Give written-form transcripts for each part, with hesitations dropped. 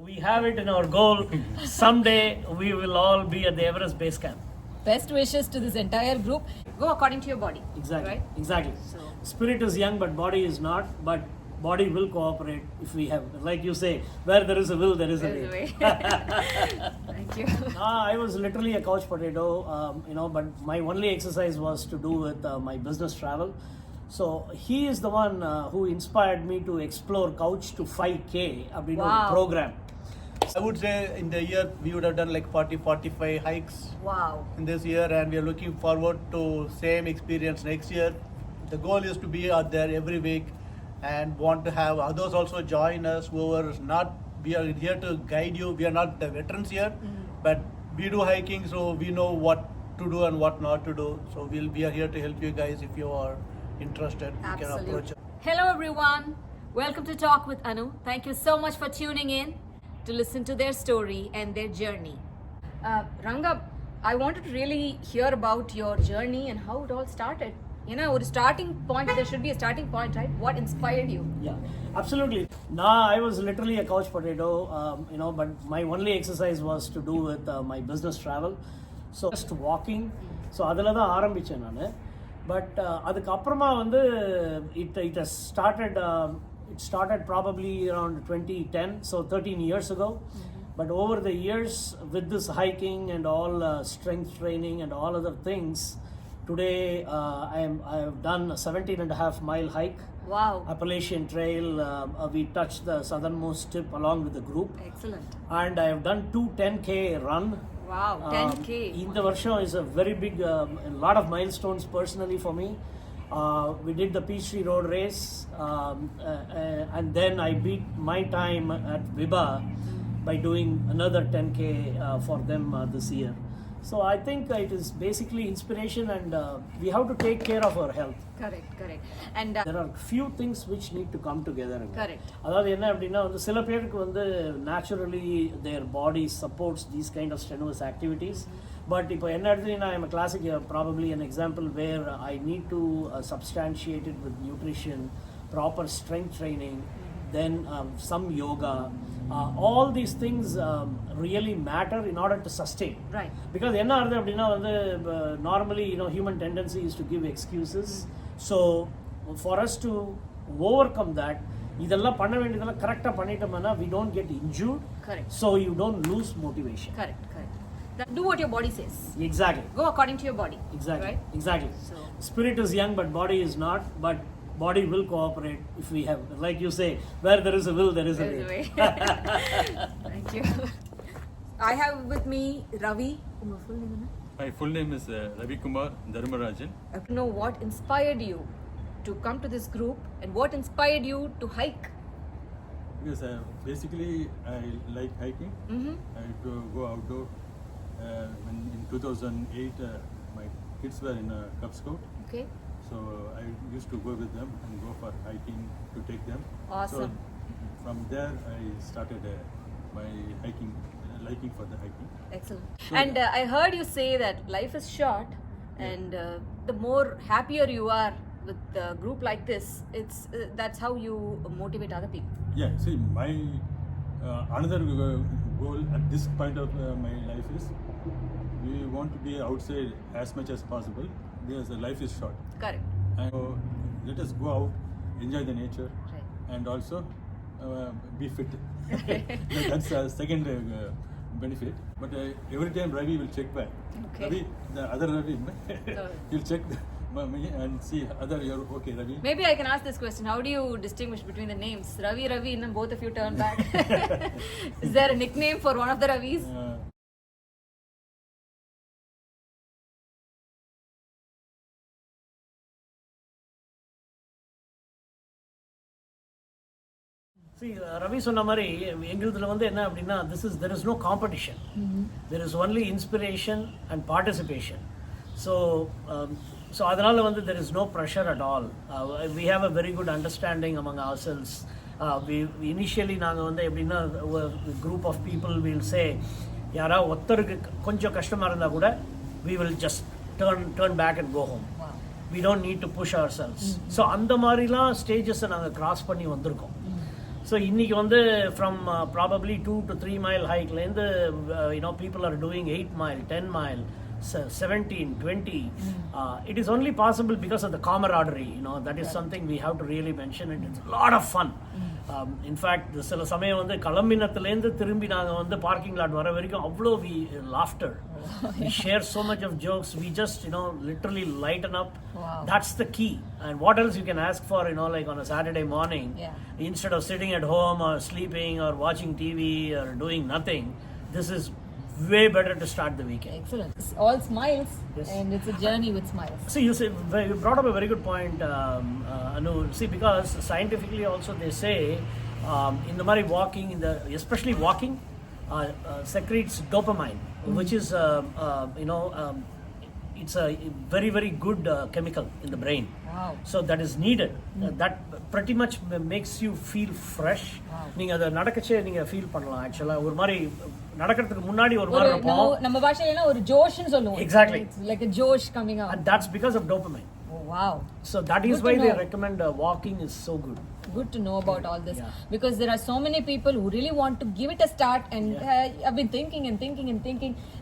We have it in our goal. Someday we will all be at the Everest Base Camp. Best wishes to this entire group. Go according to your body. Exactly. Right? Exactly. So- Spirit is young, but body is not. But body will cooperate if we have, like you say, where there is a will, there is a There's a way. way. Thank you. I was literally a couch potato, but my only exercise was to do with my business travel. So he is the one who inspired me to explore couch to 5K Wow. program. I would say in the year we would have done like 45 hikes Wow. in this year, and we are looking forward to same experience next year. The goal is to be out there every week and want to have others also join us who are not. We are here to guide you. We are not the veterans here, but we do hiking, so we know what to do and what not to do. So we are here to help you guys. If you are interested, you can approach Absolutely. us. Hello, everyone. Welcome to Talk with Anu. Thank you so much for tuning in to listen to their story and their journey. Ranga, I wanted to really hear about your journey and how it all started. You know, a starting point, there should be a starting point, right? What inspired you? Yeah, absolutely. I was literally a couch potato, but my only exercise was to do with my business travel. So just walking. So அதில் தான் ஆரம்பித்தேன் நான். But அதுக்கப்புறமா வந்து it has started. It started probably around 2010, so 13 years ago. But over the years, with this hiking and all strength training and all other things, today I have done a 17.5-mile hike. Wow. Appalachian Trail. We touched the southernmost tip along with the group. Excellent. And I have done 2 10K run. Wow, 10K. In the Varsha is a very big, a lot of milestones personally for me. We did the Peachtree Road race, and then I beat my time at Viba by doing another 10K for them this year. So I think it is basically inspiration, and we have to take care of our health. Correct. And There are few things which need to come together. correct. அதாவது என்ன அப்படின்னா வந்து சில பேருக்கு வந்து naturally their body supports these kind of strenuous activities. But இப்போ என்ன எடுத்தீங்கன்னா I'm a classic, probably an example where I need to substantiate it with nutrition, proper strength training, then some yoga. All these things really matter in order to sustain. Right. Because என்ன ஆகுது அப்படின்னா வந்து normally human tendency is to give excuses. So for us to overcome that, இதெல்லாம் பண்ண வேண்டியதெல்லாம் கரெக்டாக பண்ணிட்டோம்னா we don't get injured. Correct. So you don't lose motivation. Correct. Do what your body says. Exactly. Go according to your body. Exactly. Right? Exactly. So- Spirit is young, but body is not. But body will cooperate if we have, like you say, where there is a will, there is a There's a way. way. Thank you. I have with me Ravi. Your full name, My full name is Ravi Kumar Dharmarajan. I want to know what inspired you to come to this group and what inspired you to hike. Because basically I like hiking. I used to go outdoor. When in 2008, my kids were in a Cub Scout, Okay. so I used to go with them and go for hiking to take them. Awesome. So from there, I started my hiking, liking for the hiking. Excellent. And I heard you say that life is short, and the more happier you are with a group like this, it's that's how you motivate other people. Yeah. See, my another goal at this point of my life is we want to be outside as much as possible because the life is short. Correct. And so let us go out, enjoy the nature, Right. and also be fit. That's a second benefit. But every time Ravi will check back. Okay. Ravi, the other Ravi, So- he'll check me and see other you're okay, Ravi. Maybe I can ask this question. How do you distinguish between the names? Ravi, and then both of you turn back. Is there a nickname for one of the Ravis? See, Ravi சொன்ன மாதிரி எங்களுதுல வந்து என்ன அப்படின்னா there is no competition. There is only inspiration and participation. So அதனால வந்து there is no pressure at all. We have a very good understanding among ourselves. We initially நாங்கள் வந்து எப்படின்னா group of people will say யாரா ஒருத்தருக்கு கொஞ்சம் கஷ்டமாக இருந்தால் கூட we will just turn back and go home. We don't need to push ourselves. So அந்த மாதிரிலாம் ஸ்டேஜஸை நாங்கள் கிராஸ் பண்ணி வந்திருக்கோம். ஸோ இன்னைக்கு வந்து from probably 2 to 3 mile ஹைக்லேருந்து people are doing 8 mile, 10 mile, 17, 20. It is only possible because of the camaraderie. That is something we have to really mention. It's a lot of fun. In fact, சில சமயம் வந்து கிளம்பினத்துலேருந்து திரும்பி நாங்கள் வந்து parking lot வர வரைக்கும் அவ்வளோ we laughter. We share so much of jokes. We just literally lighten up. Wow. That's the key. And what else you can ask for, like on a Saturday morning, instead of sitting at home or sleeping or watching TV or doing nothing, this is way better to start the weekend. Excellent. It's all smiles. Yes. And it's a journey with smiles. See, you brought up a very good point, Anu. See, because scientifically also they say in the Mari walking, especially walking, secretes dopamine, which is it's a very very good chemical in the brain. Wow. So that is needed. That pretty much makes you feel fresh. நீங்க அத நடக்கச்சே நீங்க feel பண்ணலாம். ஆக்சுவலா ஒரு மாதிரி நடக்கிறதுக்கு முன்னாடி ஒரு மாதிரி இருக்கும். நம்ம பாஷையில ஒரு ஜோஷ்னு சொல்லுவோம். Exactly. It's like a josh coming out. And that's because of dopamine. Oh, wow. So that is why they recommend walking is so good. Good to know about all this, Yeah. because there are so many people who really want to give it a start, and I've been thinking,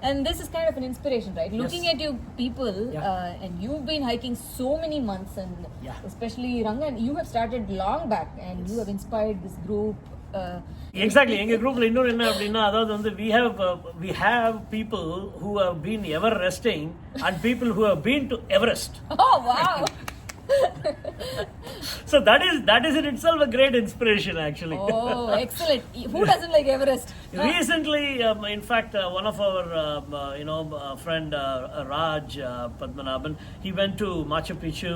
and this is kind of an inspiration, right? Yes. Looking at you people, and you've been hiking so many months, and especially Ranga, you have started long back, and you have inspired this group. Exactly. எங்க குரூப்ல இன்னொரு என்ன அப்படின்னா, அதாவது வந்து we have people who have been ever resting and people who have been to Everest. Oh wow. So that is in itself a great inspiration, actually. Oh, excellent. Who doesn't like Everest? Recently, in fact, one of our friend Raj Padmanabhan, he went to Machu Picchu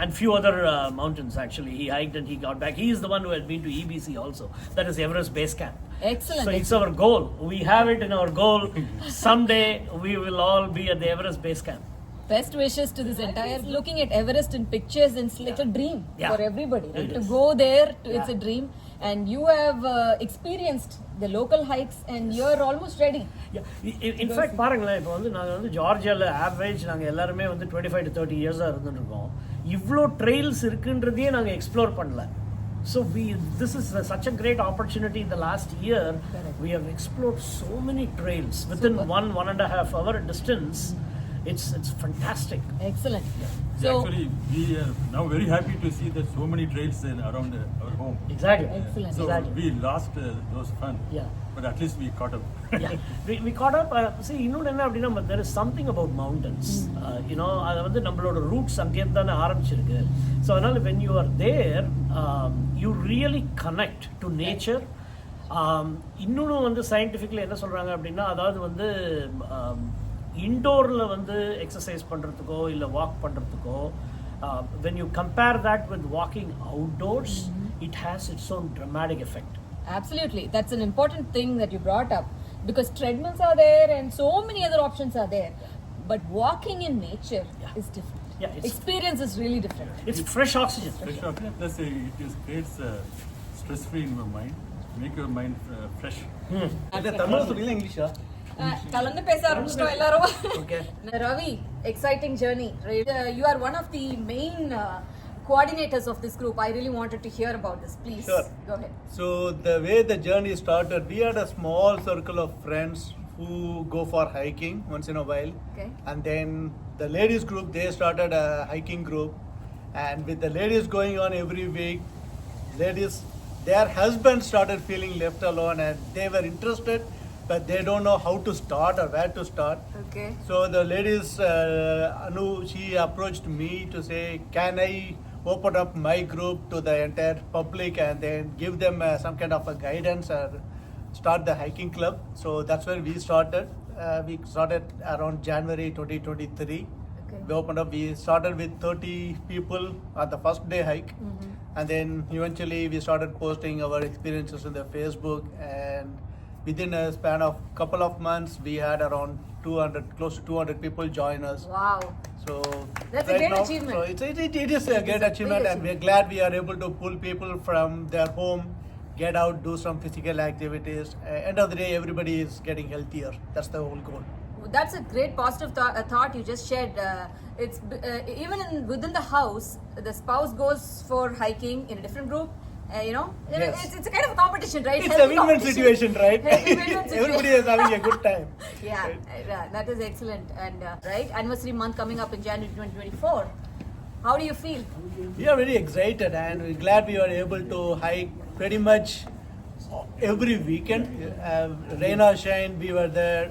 and few other mountains. Actually, he hiked and he got back. He is the one who has been to EBC also. That is Everest Base Camp. Excellent. So it's our goal. We have it in our goal. Someday we will all be at the Everest Base Camp. Best wishes to this entire. Looking at Everest in pictures, it's like a dream for everybody. Right? To go there, it's a dream. And you have experienced the local hikes, and you're almost ready. In fact, பாருங்களேன், இப்போ வந்து நாங்கள் வந்து ஜார்ஜியாவில் average நாங்கள் எல்லாருமே வந்து 25 to 30 இயர்ஸாக இருந்துருக்கோம். இவ்வளோ ட்ரெயில்ஸ் இருக்குன்றதையே நாங்கள் எக்ஸ்ப்ளோர் பண்ணல. So this is such a great opportunity. In the last year, we have explored so many trails within 1.5 hour distance. It's fantastic. Excellent. So actually, we are now very happy to see that so many trails around our home. Exactly. Excellent. So Exactly. we lost those fun. Yeah. But at least we caught up. we caught up. See, இன்னொன்று என்ன அப்படின்னா, there is something about mountains. அது வந்து நம்மளோட roots அங்கேருந்து தானே ஆரம்பிச்சிருக்கு. So அதனால when you are there, you really connect to nature. இன்னொன்று வந்து சயின்டிஃபிக்கலி என்ன சொல்கிறாங்க அப்படின்னா, அதாவது வந்து இன்டோரில் வந்து எக்ஸசைஸ் பண்ணுறதுக்கோ இல்லை வாக் பண்ணுறதுக்கோ, when you compare that with walking outdoors, it has its own dramatic effect. Absolutely. That's an important thing that you brought up, because treadmills are there and so many other options are there. But walking in nature is different. Experience is really different. It's fresh oxygen. Fresh oxygen. Plus, it just creates stress-free in your mind, make your mind fresh. Tamil சொல்றீங்களா இங்கிலீஷா? கலந்து பேச ஆரம்பிச்சிட்டோம் எல்லாரும். Okay. Ravi, exciting journey. You are one of the main coordinators of this group. I really wanted to hear about this. Please, Sure. go ahead. So the way the journey started, we had a small circle of friends who go for hiking once in a while. Okay. And then the ladies group, they started a hiking group. And with the ladies going on every week, their husbands started feeling left alone, and they were interested, but they don't know how to start or where to start. Okay. So the ladies, Anu, she approached me to say, can I open up my group to the entire public and then give them some kind of a guidance or start the hiking club? So that's where we started. We started around January 2023. Okay. We opened up. We started with 30 people at the first day hike. And then eventually we started posting our experiences on the Facebook, and within a span of couple of months we had around 200, close to 200 people join us. Wow. So That's a great achievement. So it is a great achievement, and we're glad we are able to pull people from their home, get out, do some physical activities. End of the day, everybody is getting healthier. That's the whole goal. That's a great positive thought you just shared. It's even within the house, the spouse goes for hiking in a different group, Yes. it's a kind of a competition, right? It's a Healthy win-win competition. situation, right? Healthy win-win situation. Everybody is having a good time. Yeah, that is excellent. And right, anniversary month coming up in January 2024. How do you feel? We are very excited and we're glad we are able to hike pretty much every weekend. Rain or shine, we were there.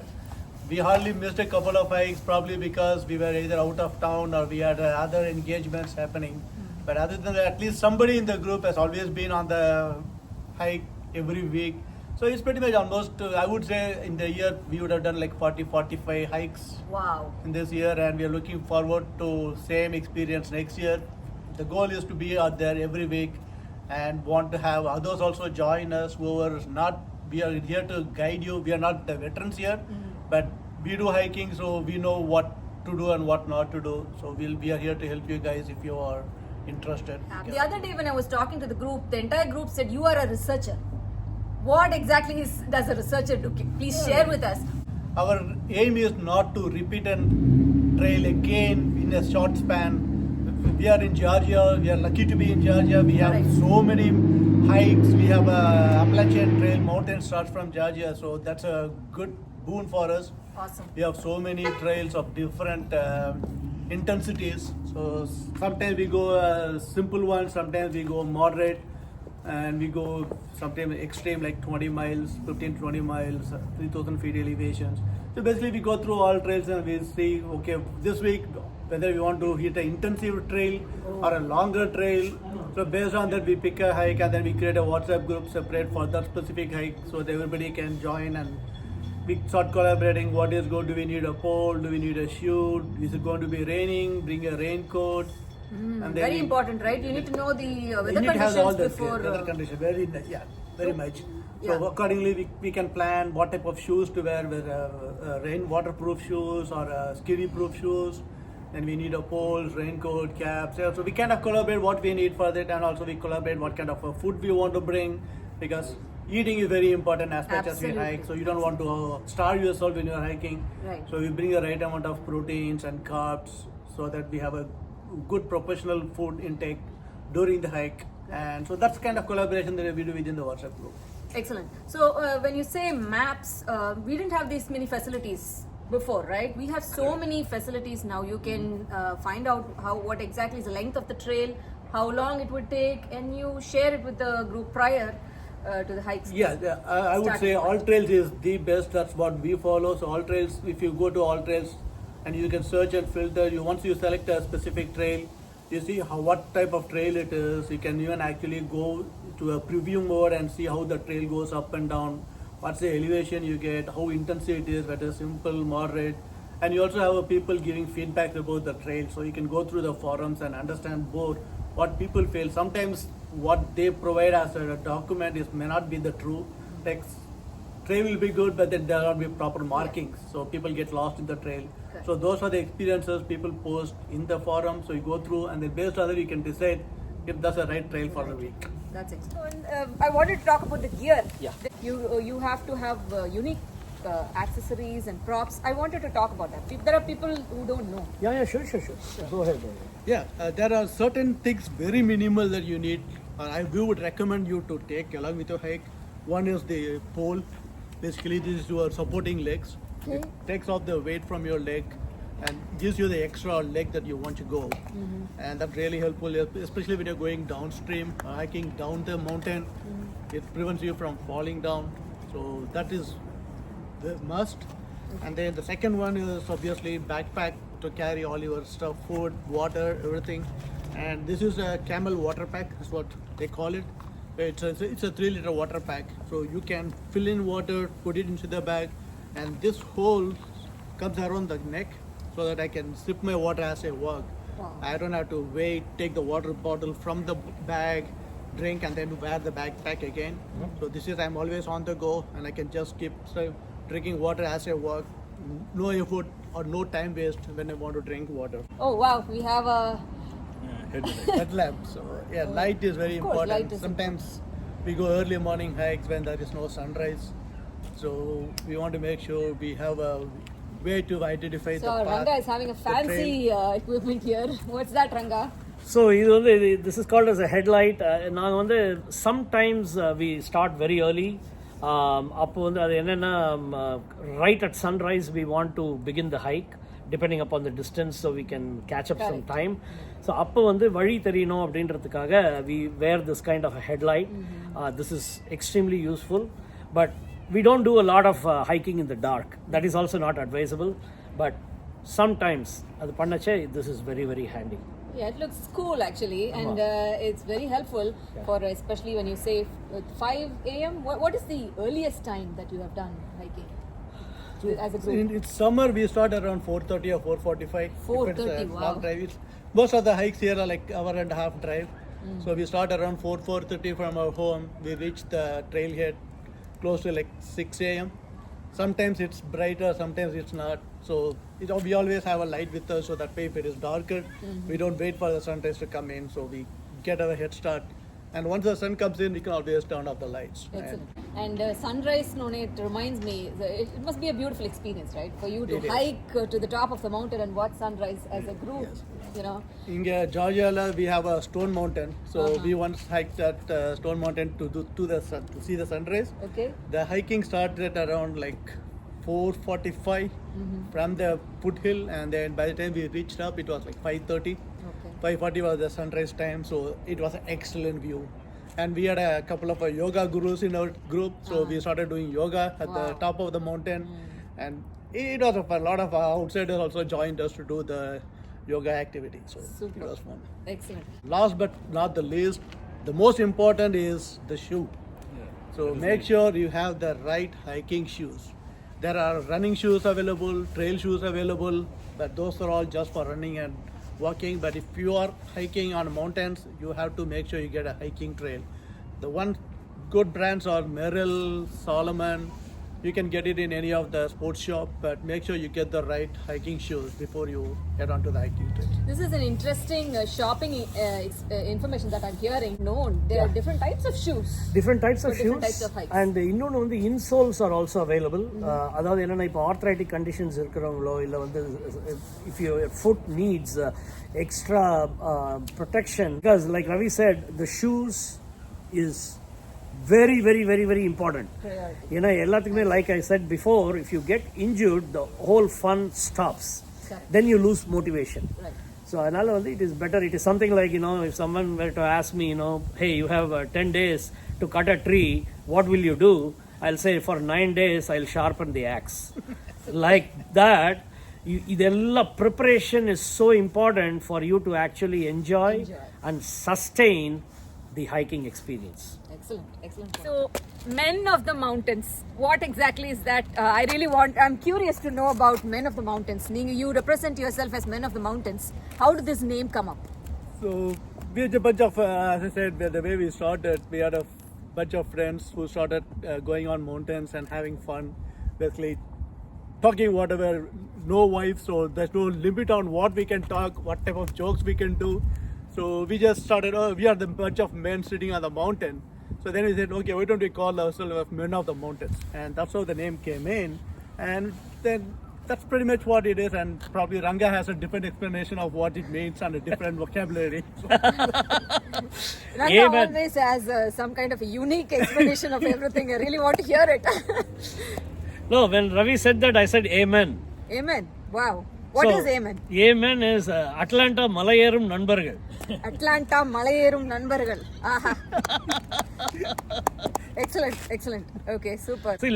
We hardly missed a couple of hikes, probably because we were either out of town or we had other engagements happening. But other than that, at least somebody in the group has always been on the hike every week. So it's pretty much almost, I would say in the year, we would have done like 40-45 hikes Wow. in this year, and we are looking forward to same experience next year. The goal is to be out there every week and want to have others also join us who are not, we are here to guide you. We are not the veterans here, but we do hiking, so we know what to do and what not to do. So we are here to help you guys if you are interested. The other day when I was talking to the group, the entire group said you are a researcher. What exactly does a researcher do? Please share with us. Our aim is not to repeat a trail again in a short span. We are in Georgia. We are lucky to be in Georgia. We have Correct. so many hikes. We have a Appalachian Trail mountain starts from Georgia, so that's a good boon for us. Awesome. We have so many trails of different intensities. So sometimes we go simple ones, sometimes we go moderate, and we go sometimes extreme like 20 miles, 15-20 miles, 3,000 feet elevations. So basically we go through all trails and we see, okay, this week whether we want to hit an intensive trail or a longer trail. So based on that we pick a hike and then we create a WhatsApp group separate for that specific hike so that everybody can join and we start collaborating. What is good? Do we need a pole? Do we need a shoe? Is it going to be raining? Bring a raincoat. And then Very important, right? You need to know the you weather need to have all conditions the before. weather condition. Very much. Yeah. So accordingly, we can plan what type of shoes to wear, whether rain waterproof shoes or skiddy-proof shoes. Then we need a poles, raincoat, caps. Yeah, so we kind of collaborate what we need for that, and also we collaborate what kind of food we want to bring, because eating is very important as much as we Absolutely. hike. So you don't want to starve yourself when you're hiking. Right. So we bring the right amount of proteins and carbs so that we have a good professional food intake during the hike. And so that's kind of collaboration that we do within the WhatsApp group. Excellent. So when you say maps, we didn't have these many facilities before, right? We have so many facilities now. You can find out what exactly is the length of the trail, how long it would take, and you share it with the group prior to the hikes. I would say all trails is the best. That's what we follow. So all trails, if you go to all trails and you can search and filter, once you select a specific trail, you see what type of trail it is. You can even actually go to a preview mode and see how the trail goes up and down, what's the elevation you get, how intensive it is, whether simple, moderate. And you also have people giving feedback about the trail, so you can go through the forums and understand both what people feel. Sometimes what they provide as a document may not be the true text. Trail will be good, but then there will not be proper markings, so people get lost in the trail. Correct. So those are the experiences people post in the forum. So you go through, and then based on that you can decide if that's the right trail for the week. That's excellent. I wanted to talk about the gear. Yeah. You have to have unique accessories and props. I wanted to talk about that. There are people who don't know. Yeah, sure. Go ahead. Yeah, there are certain things very minimal that you need. We would recommend you to take along with your hike. One is the pole. Basically, this is your supporting legs. Okay. It takes off the weight from your leg and gives you the extra leg that you want to go. And that's really helpful, especially when you're going downstream, hiking down the mountain. It prevents you from falling down. So that is the must. And then the second one is obviously backpack to carry all your stuff, food, water, everything. And this is a camel water pack, is what they call it. It's a 3-liter water pack. So you can fill in water, put it into the bag, and this hole comes around the neck so that I can sip my water as I walk. Wow. I don't have to wait, take the water bottle from the bag, drink, and then wear the backpack again. So this is, I'm always on the go, and I can just keep drinking water as I walk. No effort or no time waste when I want to drink water. Oh wow, we have a Headlamp. So yeah, light is very Of course, important. light is Sometimes we go early morning hikes when there is no sunrise. So we want to make sure we have a way to identify So the path. Ranga is having a the trail. fancy equipment here. What's that, Ranga? So இது வந்து this is called as a headlight. நாங்கள் வந்து sometimes we start very early. அப்போ வந்து அது என்னென்னா right at sunrise we want to begin the hike depending upon the distance so we can catch up some time. So அப்போ வந்து வழி தெரியணும் அப்படின்றதுக்காக we wear this kind of a headlight. This is extremely useful. But we don't do a lot of hiking in the dark. That is also not advisable. But sometimes அது பண்ணச்சே this is very very handy. Yeah, it looks cool actually, and it's very helpful for especially when you say 5 a.m. What is the earliest time that you have done hiking as a group? In summer we start around 4:30 or 4:45. 4:30, wow. Long drive. Most of the hikes here are like hour and a half drive. So we start around 4:30 from our home. We reach the trailhead close to like 6 a.m. Sometimes it's brighter, sometimes it's not. So we always have a light with us so that way if it is darker, we don't wait for the sunrise to come in. So we get our head start. And once the sun comes in, we can always turn off the lights. Excellent. And sunrise, it reminds me, it must be a beautiful experience, right? For you to hike to the top of the mountain and watch sunrise as a group, you know. In Georgia, we have a stone mountain. So we once hiked that stone mountain to see the sunrise. Okay. The hiking started around like 4:45 from the foothill, and then by the time we reached up, it was like 5:30. Okay. 5:40 was the sunrise time, so it was an excellent view. And we had a couple of yoga gurus in our group, so we started doing yoga at the top of the mountain. And it was a lot of outsiders also joined us to do the yoga activity, so Super. it was fun. Excellent. Last but not the least, the most important is the shoe. So make sure you have the right hiking shoes. There are running shoes available, trail shoes available, but those are all just for running and walking. But if you are hiking on mountains, you have to make sure you get a hiking trail. The one good brands are Merrell, Solomon. You can get it in any of the sports shop, but make sure you get the right hiking shoes before you head on to the hiking trail. This is an interesting shopping information that I'm hearing. No, there are different types of shoes. Different types of different shoes types of hikes. and இன்னொன்று வந்து insoles are also available. அதாவது என்னன்னா இப்போ ஆர்த்ரைட்டிக் conditions இருக்கிறவங்களோ இல்லை வந்து if your foot needs extra protection, because like Ravi said, the shoes is very very very very important. ஏன்னா எல்லாத்துக்குமே like I said before, if you get injured, the whole fun stops. Correct. Then you lose motivation. Right. So அதனால வந்து it is better. It is something like, if someone were to ask me, hey, you have 10 days to cut a tree, what will you do? I'll say for 9 days I'll sharpen the axe. Like that, இதெல்லா preparation is so important for you to actually enjoy and sustain the hiking experience. Excellent. So, Men of the Mountains, what exactly is that? I'm curious to know about Men of the Mountains. You represent yourself as Men of the Mountains. How did this name come up? So we're a bunch of, as I said, the way we started, we had a bunch of friends who started going on mountains and having fun, basically talking whatever, no wives, so there's no limit on what we can talk, what type of jokes we can do. So we just started, we are the bunch of men sitting on the mountain. So then we said, okay, why don't we call ourselves Men of the Mountains? And that's how the name came in. And then that's pretty much what it is. And probably Ranga has a different explanation of what it means and a different vocabulary. Ranga always has some kind of a unique explanation of everything. I really want to hear it. No, when Ravi said that, I said Amen. Amen. Wow. What is Amen? Amen is Atlanta மலையேறும் நண்பர்கள். Atlanta மலையேறும் நண்பர்கள். Aha. Excellent. Okay, super. See,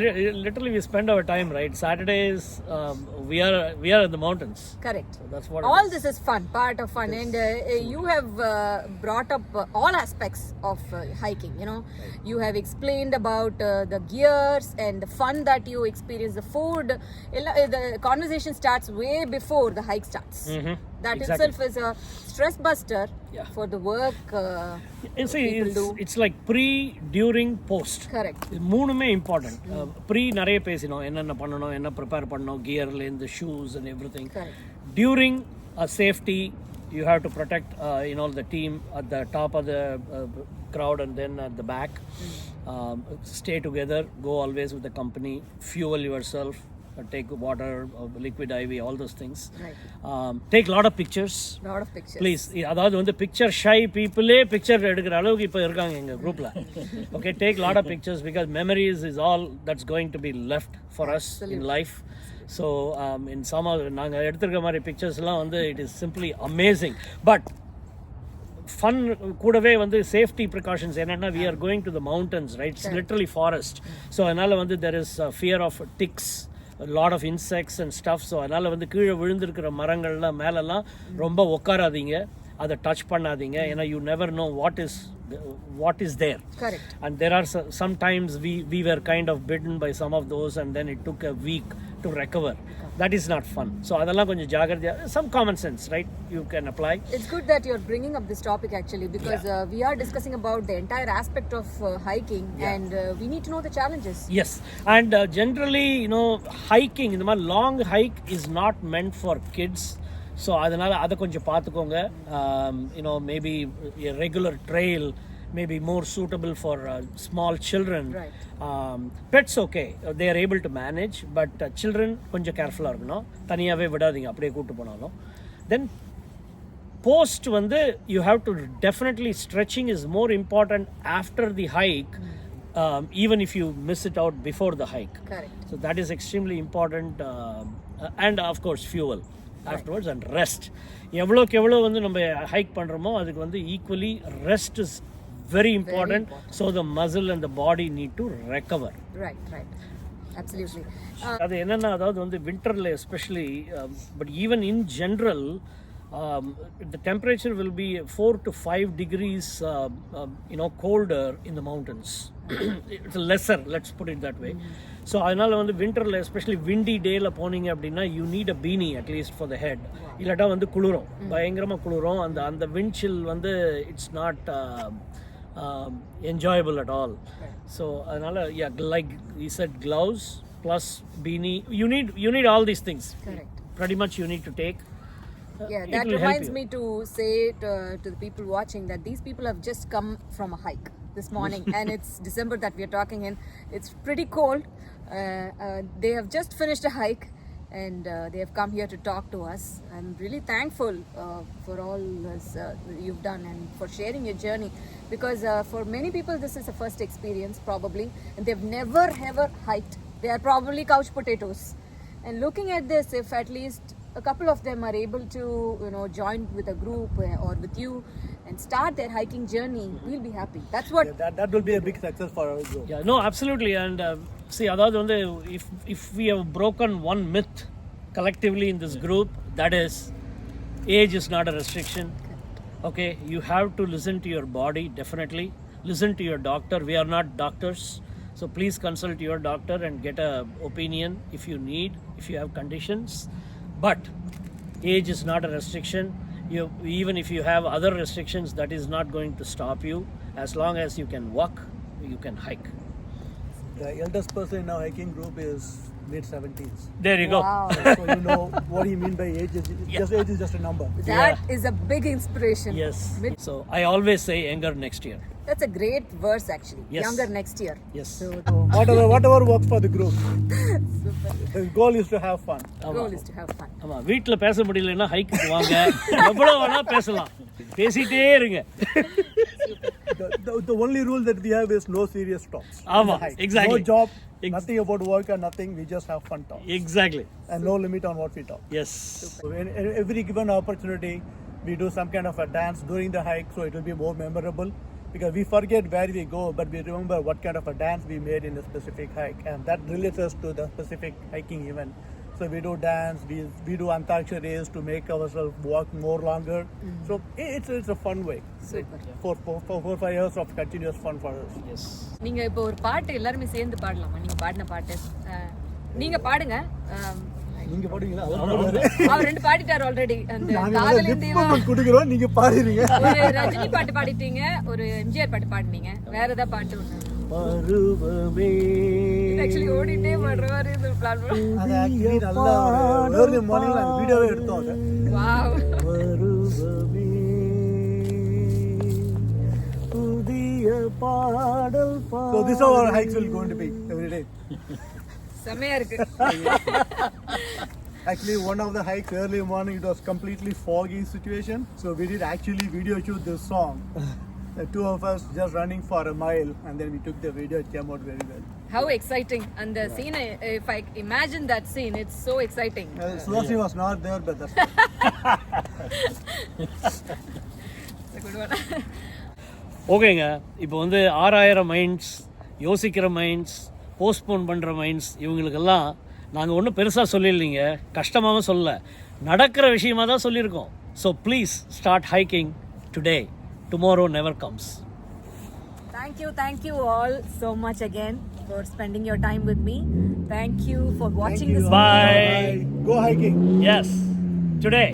literally we spend our time, right? Saturdays, we are in the mountains. Correct. So that's what all this is fun, part of fun. Yes. And you have brought up all aspects of hiking. You have explained about the gears and the fun that you experience, the food. The conversation starts way before the hike starts. That itself is a stress buster for the work. And see, it's like pre, during, post. Correct. மூணுமே important. Pre நிறைய பேசினோம், என்னென்ன பண்ணணும், என்ன prepare பண்ணணும், gearல இந்த shoes and everything. Correct. During safety, you have to protect the team at the top of the crowd and then at the back. Stay together, go always with the company, fuel yourself, take water, liquid IV, all those things. Right. Take a lot of pictures. Lot of pictures. Please அதாவது வந்து picture shy பீப்புளே picture எடுக்கிற அளவுக்கு இப்போ இருக்காங்க எங்கள் குரூப்பில். Okay, take lot of pictures because memories is all that's going to be left for us in life. So in some நாங்கள் எடுத்துருக்க மாதிரி பிக்சர்ஸ்லாம் வந்து it is simply amazing. But fun கூடவே வந்து சேஃப்டி ப்ரிகாஷன்ஸ் என்னென்னா we are going to the mountains, right? It's literally forest. So அதனால் வந்து there is fear of ticks, lot of insects and stuff. So அதனால் வந்து கீழே விழுந்திருக்கிற மரங்கள்லாம் மேலெல்லாம் ரொம்ப உட்காராதீங்க, அதை டச் பண்ணாதீங்க. ஏன்னா you never know what is there. Correct. And there are sometimes we were kind of bitten by some of those and then it took a week to recover. That is not fun. So adalla konja jagradiya, some common sense, right, you can apply. It's good that you're bringing up this topic actually because we are discussing about the entire aspect of hiking and we need to know the challenges. Yes, and generally, you know, hiking, இந்த மாதிரி long hike is not meant for kids. So அதனால் அதை கொஞ்சம் பார்த்துக்கோங்க. You know maybe regular trail maybe more suitable for small children. Right. Pets okay, they are able to manage, but children கொஞ்சம் கேர்ஃபுல்லாக இருக்கணும். தனியாகவே விடாதீங்க அப்படியே கூப்பிட்டு போனாலும். Then post வந்து you have to definitely, stretching is more important after the hike, even if you miss it out before the hike. Correct. So that is extremely important, and of course fuel afterwards and rest. எவ்வளோக்கு எவ்வளோ வந்து நம்ம hike பண்ணுறோமோ அதுக்கு வந்து equally rest is very important, so the muscle and the body need to recover. Right, absolutely. அது என்னன்னா அதாவது வந்து விண்டர்ல especially, but even in general the temperature will be 4 to 5 degrees colder in the mountains. It's lesser, let's put it that way. So அதனால வந்து விண்டர்ல especially windy டேல போனீங்க அப்படின்னா you need a beanie at least for the head. இல்லாட்டா வந்து குளிரும், பயங்கரமாக குளிரும். அந்த wind chill வந்து it's not enjoyable at all. So அதனால like you said, gloves plus beanie, you need all these things. Correct. Pretty much you need to take. That reminds me to say to the people watching that these people have just come from a hike this morning and it's December that we are talking in. It's pretty cold. They have just finished a hike and they have come here to talk to us. I'm really thankful for all this you've done and for sharing your journey, because for many people this is a first experience probably, and they've never ever hiked. They are probably couch potatoes, and looking at this, if at least a couple of them are able to join with a group or with you and start their hiking journey, we'll be happy. That's what that will be a big success for our group. Yeah, no, absolutely. And see, அதாவது வந்து if we have broken one myth collectively in this group, that is age is not a restriction. Okay, you have to listen to your body, definitely listen to your doctor. We are not doctors, so please consult your doctor and get a opinion if you need, if you have conditions. But age is not a restriction. Even if you have other restrictions, that is not going to stop you. As long as you can walk, you can hike. The eldest person in our hiking group is mid-70s. There you go. Wow. So you know what do you mean by age? Age is just a number. that is a big inspiration. Yes. So I always say younger next year. That's a great verse actually. Yes. Younger next year. Yes. So whatever works for the group. Super. The goal is to have fun. Goal is to have fun. ஆமா, வீட்ல பேச முடியலன்னா haiku வாங்க, எவ்வளவு வேணா பேசலாம், பேசிட்டே இருங்க. The only rule that we have is no serious talks. ஆமா, exactly. No job, nothing about work or nothing. We just have fun talks. Exactly. And no limit on what we talk. Yes. So every given opportunity, we do some kind of a dance during the hike, so it will be more memorable. Because we forget where we go, but we remember what kind of a dance we made in a specific hike, and that relates us to the specific hiking event. So we do dance, we do antaksharis to make ourselves walk more longer. So it's a fun way. Super. For 4-5 years of continuous fun for us. Yes. நீங்க இப்போ ஒரு பாட்டு எல்லாரும் சேர்ந்து பாடலாமா? நீங்க பாடின பாட்டு நீங்க பாடுங்க. நீங்க பாடுவீங்களா? அவர் ரெண்டு பாடிட்டார் ஆல்ரெடி. அந்த காதலின் தெய்வம் குடுக்குறோம், நீங்க பாடுறீங்க. ஒரு ரஜினி பாட்டு பாடிட்டீங்க, ஒரு எம்ஜிஆர் பாட்டு பாடுனீங்க, வேற ஏதாவது பாட்டு ஒண்ணு பருவமே ஆக்சுவலி ஓடிட்டே பாடுற மாதிரி இது பிளான் பண்ணி. அது actually நல்லா early morning நாங்க வீடியோவே எடுத்தோம் அது. வாவ். பருவமே புதிய பாடல். So this is how our hikes will going to be every day. செமையா இருக்கு. Actually, one of the hikes early morning, it was completely foggy situation. So we did actually video shoot this song. The two of us just running for a mile, and then we took the video. It came out very well. How exciting. And the scene, if I imagine that scene, it's so exciting. Suhasini was not there, but that's It's a good one. ஓகேங்க, இப்போ வந்து 6000 minds, யோசிக்கிற minds, postpone பண்ணுற minds, இவங்களுக்கெல்லாம் நாங்கள் ஒன்றும் பெருசாக சொல்லிடலைங்க, கஷ்டமாகவும் சொல்லலை, நடக்கிற விஷயமாக தான் சொல்லியிருக்கோம். So please start hiking today. Tomorrow never comes. Thank you all so much again for spending your time with me. Thank you for watching this video. Bye. Go hiking. Yes, today.